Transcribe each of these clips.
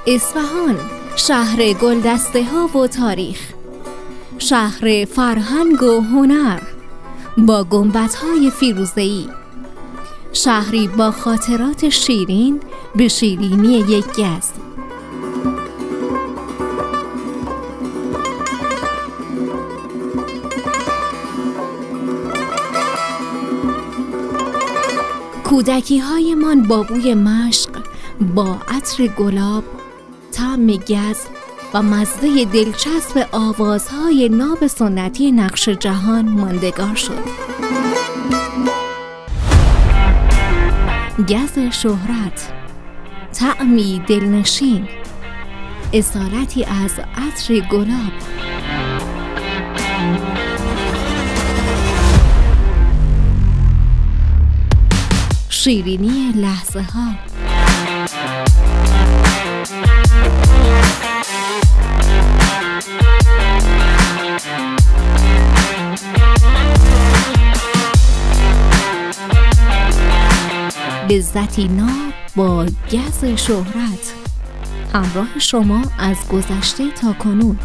اصفهان، شهر گلدسته ها و تاریخ، شهر فرهنگ و هنر با گنبدهای فیروزه‌ای، شهری با خاطرات شیرین به شیرینی یک گز. کودکی های من با بوی مشق، با عطر گلاب، طعم گز و مزه دلچسب آوازهای ناب سنتی نقش جهان ماندگار شد. گز شهرت، طعمی دلنشین، اصالتی از عطر گلاب. شیرینی لحظه ها، لذتی ناب با گز شهرت، همراه شما از گذشته تا کنون.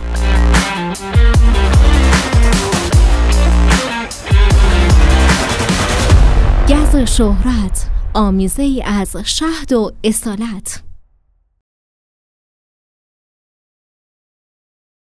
گز شهرت، آمیزه‌ای از شهد و اصالت.